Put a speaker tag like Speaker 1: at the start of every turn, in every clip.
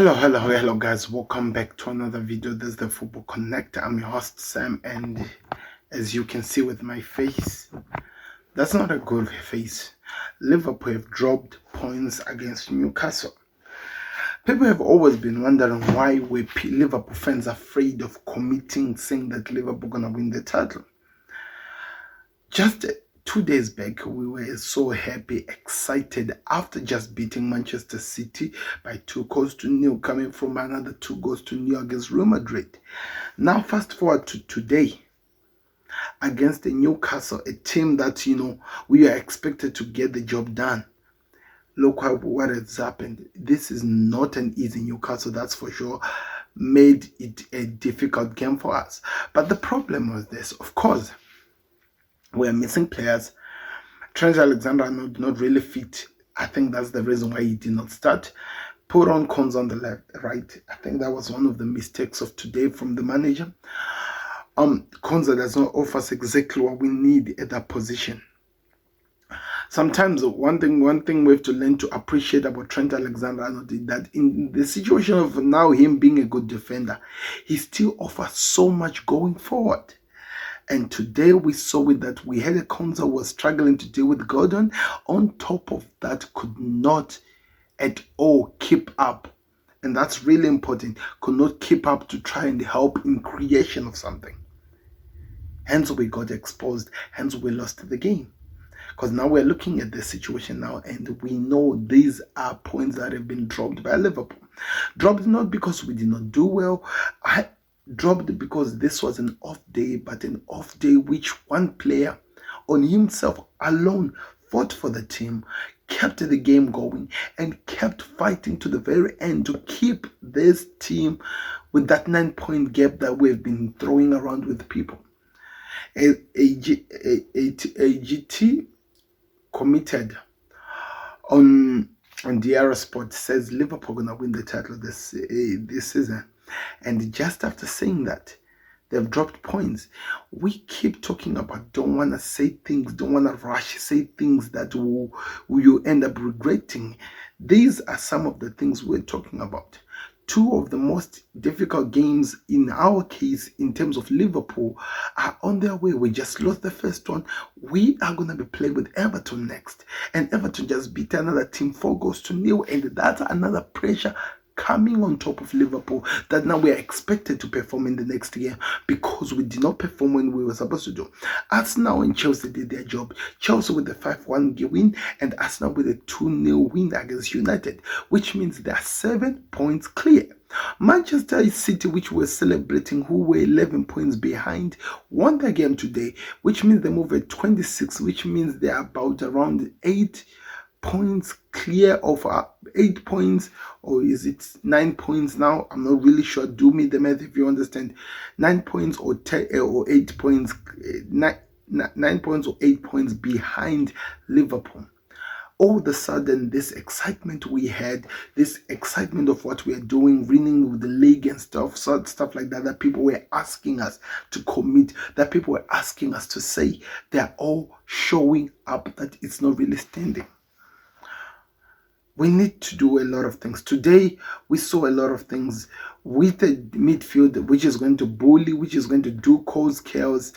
Speaker 1: Hello guys, welcome back to another video. This is the Football Connect. I'm your host Sam, and as you can see with my face, that's not a good face. Liverpool have dropped points against Newcastle. People have always been wondering why were Liverpool fans afraid of committing, saying that Liverpool gonna win the title. Just 2 days back, we were so happy, excited after just beating Manchester City by 2-0, coming from another 2-0 against Real Madrid. Now, fast forward to today against the Newcastle, a team that, we are expected to get the job done. Look what has happened. This is not an easy Newcastle, that's for sure. Made it a difficult game for us. But the problem was this, of course. We're missing players. Trent Alexander-Arnold not really fit. I think that's the reason why he did not start. Put on Konza on the right. I think that was one of the mistakes of today from the manager. Konza does not offer us exactly what we need at that position. Sometimes one thing we have to learn to appreciate about Trent Alexander-Arnold is that in the situation of now him being a good defender, he still offers so much going forward. And today we saw it that we had a Konza who was struggling to deal with Gordon. On top of that, could not at all keep up. And that's really important. Could not keep up to try and help in creation of something. Hence we got exposed. Hence we lost the game. Because now we're looking at the situation now and we know these are points that have been dropped by Liverpool. Dropped not because we did not do well. Dropped because this was an off day, but an off day which one player on himself alone fought for the team, kept the game going, and kept fighting to the very end to keep this team with that 9-point gap that we've been throwing around with people. A GT committed on DR Sport says Liverpool gonna win the title this season. And just after saying that, they've dropped points. We keep talking about don't want to say things, don't want to rush, say things that you end up regretting. These are some of the things we're talking about. Two of the most difficult games in our case, in terms of Liverpool, are on their way. We just lost the first one. We are going to be playing with Everton next. And Everton just beat another team 4-0. And that's another pressure coming on top of Liverpool that now we are expected to perform in the next year because we did not perform when we were supposed to do. Arsenal and Chelsea did their job. Chelsea with the 5-1 win and Arsenal with a 2-0 win against United, which means they are 7 points clear. Manchester City, which were celebrating, who were 11 points behind, won their game today, which means they move at 26, which means they are about around 8 points clear of 8 points, or is it 9 points now? I'm not really sure. Do me the math if you understand. 9 points or 10 or 8 points, 9 points or 8 points behind Liverpool. All of a sudden, this excitement we had, this excitement of what we are doing, winning with the league and stuff like that, that people were asking us to commit, that people were asking us to say, they are all showing up that it's not really standing. We need to do a lot of things. Today, we saw a lot of things with the midfield, which is going to bully, which is going to cause chaos.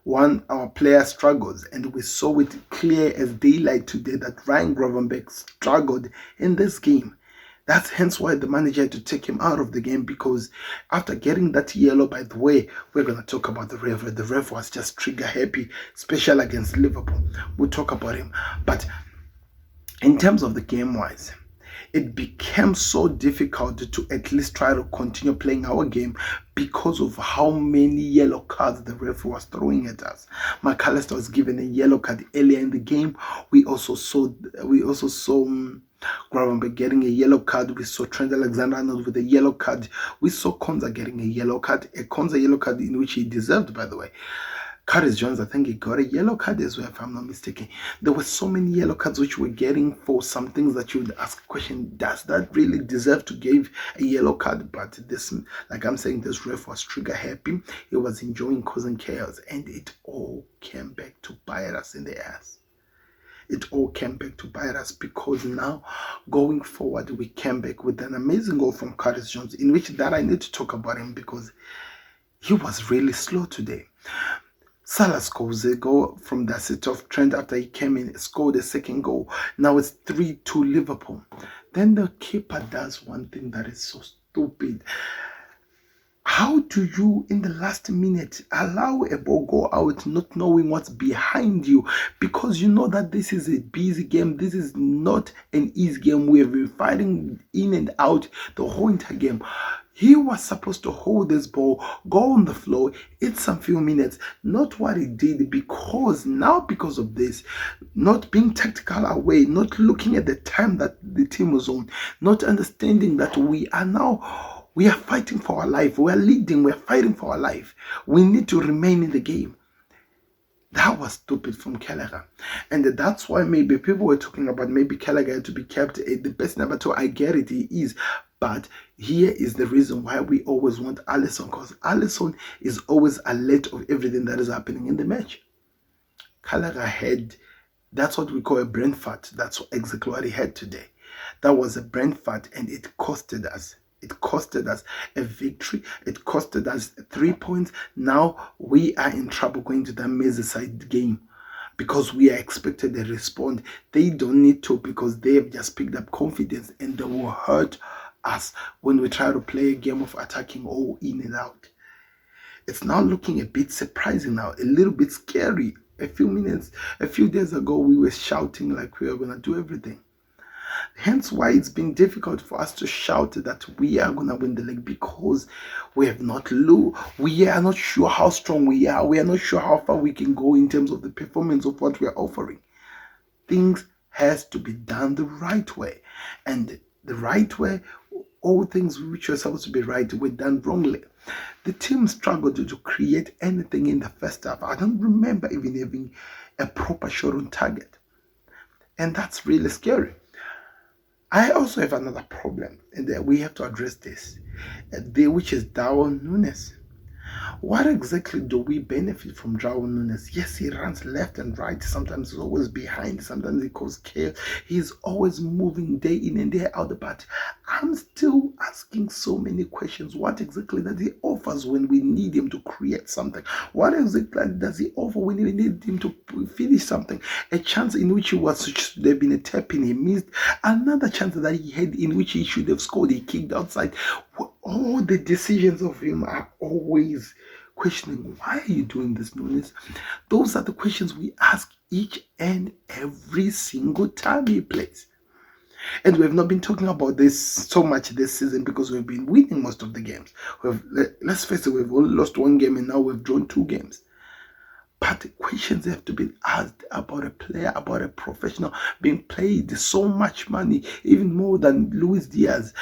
Speaker 1: Our player struggles, and we saw it clear as daylight today that Ryan Gravenberch struggled in this game. That's hence why the manager had to take him out of the game, because after getting that yellow, by the way, we're going to talk about the ref. The ref was just trigger happy, especially against Liverpool. We'll talk about him. But in terms of the game-wise, it became so difficult to at least try to continue playing our game because of how many yellow cards the ref was throwing at us. McAllister was given a yellow card earlier in the game. We also saw Gravenberch getting a yellow card. We saw Trent Alexander-Arnold with a yellow card. We saw Konza getting a yellow card in which he deserved, by the way. Curtis Jones, I think he got a yellow card as well, if I'm not mistaken. There were so many yellow cards which we're getting for some things that you would ask a question, does that really deserve to give a yellow card? But this, like I'm saying, this ref was trigger happy. He was enjoying causing chaos, and it all came back to bite us in the ass. it all came back to bite us, because now going forward we came back with an amazing goal from Curtis Jones, in which that I need to talk about him because he was really slow today. Salah scores a goal from the assist of Trent after he came in, scored a second goal. Now it's 3-2 Liverpool. Then the keeper does one thing that is so stupid. How do you, in the last minute, allow a ball go out not knowing what's behind you? Because you know that this is a busy game. This is not an easy game. We have been fighting in and out the whole entire game. He was supposed to hold this ball, go on the floor, it's some few minutes. Not what he did, because of this, not being tactical away, not looking at the time that the team was on, not understanding that we are fighting for our life. We are leading. We are fighting for our life. We need to remain in the game. That was stupid from Gallagher. And that's why maybe people were talking about maybe Gallagher to be kept the best number 2. I get it, he is. But here is the reason why we always want Allison, because Allison is always alert of everything that is happening in the match. Gallagher had, that's what we call a brain fart. That's exactly what he had today. That was a brain fart, and it costed us. It costed us a victory. It costed us 3 points. Now we are in trouble going to the Merseyside game, because we are expected to respond. They don't need to, because they have just picked up confidence, and they will hurt us when we try to play a game of attacking all in and out. It's now looking a bit surprising now, a little bit scary. A few days ago, we were shouting like we were going to do everything. Hence why it's been difficult for us to shout that we are going to win the league, because we are not sure how strong we are. We are not sure how far we can go in terms of the performance of what we are offering. Things has to be done the right way. And the right way, all things which were supposed to be right were done wrongly. The team struggled to create anything in the first half. I don't remember even having a proper shot on target. And that's really scary. I also have another problem, and we have to address this, which is Darwin Núñez. What exactly do we benefit from Darwin Núñez? Yes, he runs left and right. Sometimes he's always behind. Sometimes he causes chaos. He's always moving day in and day out. But I'm still asking so many questions. What exactly does he offers when we need him to create something? What exactly does he offer when we need him to finish something? A chance in which should have been a tap-in, he missed. Another chance that he had in which he should have scored, he kicked outside. All the decisions of him are always questioning, why are you doing this, Núñez? Those are the questions we ask each and every single time he plays. And we have not been talking about this so much this season because we've been winning most of the games. Let's face it, we've only lost 1 game and now we've drawn 2 games. But the questions have to be asked about a player, about a professional being paid so much money, even more than Luis Diaz,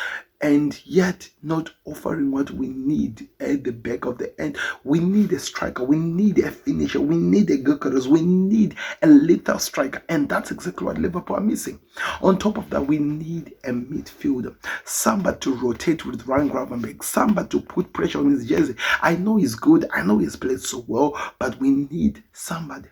Speaker 1: and yet not offering what we need at the back of the end. We need a striker, we need a finisher, we need a Gyökeres, we need a lethal striker, and that's exactly what Liverpool are missing. On top of that, we need a midfielder, somebody to rotate with Ryan Gravenberch, somebody to put pressure on his jersey. I know he's good, I know he's played so well, but we need somebody.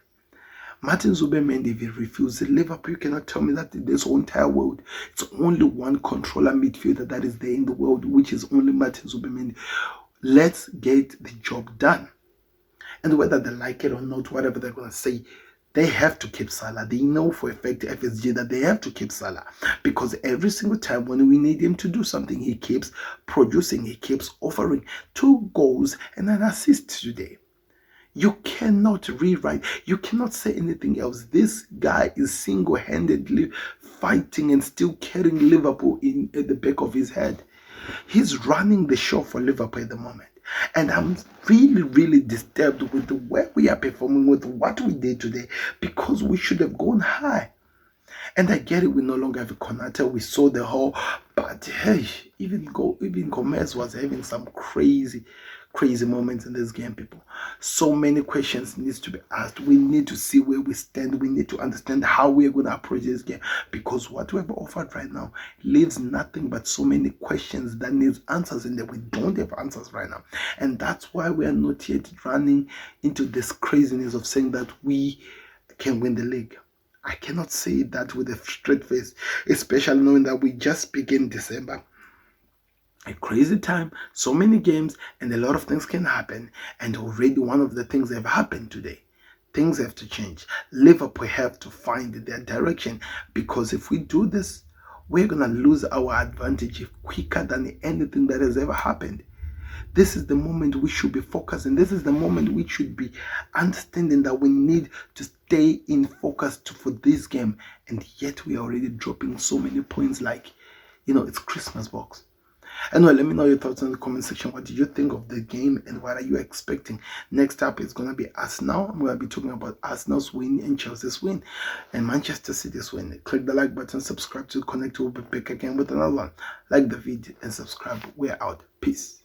Speaker 1: Martin Zubimendi, if he refuses Liverpool, you cannot tell me that in this whole entire world, it's only one controller midfielder that is there in the world, which is only Martin Zubimendi. Let's get the job done. And whether they like it or not, whatever they're going to say, they have to keep Salah. They know for a fact, FSG, that they have to keep Salah. Because every single time when we need him to do something, he keeps producing, he keeps offering 2 goals and an assist today. You cannot rewrite. You cannot say anything else. This guy is single-handedly fighting and still carrying Liverpool at the back of his head. He's running the show for Liverpool at the moment. And I'm really, really disturbed with the way we are performing, with what we did today, because we should have gone high. And I get it, we no longer have a Konate. We saw the whole, but hey, even Gomez was having some crazy moments in this game, people. So many questions needs to be asked. We need to see where we stand. We need to understand how we are going to approach this game, because what we have offered right now leaves nothing but so many questions that needs answers, and that we don't have answers right now. And that's why we are not yet running into this craziness of saying that we can win the league. I cannot say that with a straight face, especially knowing that we just begin December. A crazy time, so many games, and a lot of things can happen. And already one of the things that have happened today. Things have to change. Liverpool have to find their direction, because if we do this, we're going to lose our advantage quicker than anything that has ever happened. This is the moment we should be focusing. This is the moment we should be understanding that we need to stay in focus for this game. And yet we are already dropping so many points like, it's Christmas box. Anyway, let me know your thoughts in the comment section. What did you think of the game and what are you expecting? Next up is going to be Arsenal. I'm going to be talking about Arsenal's win and Chelsea's win and Manchester City's win. Click the like button, subscribe to connect. We'll be back again with another one. Like the video and subscribe. We're out. Peace.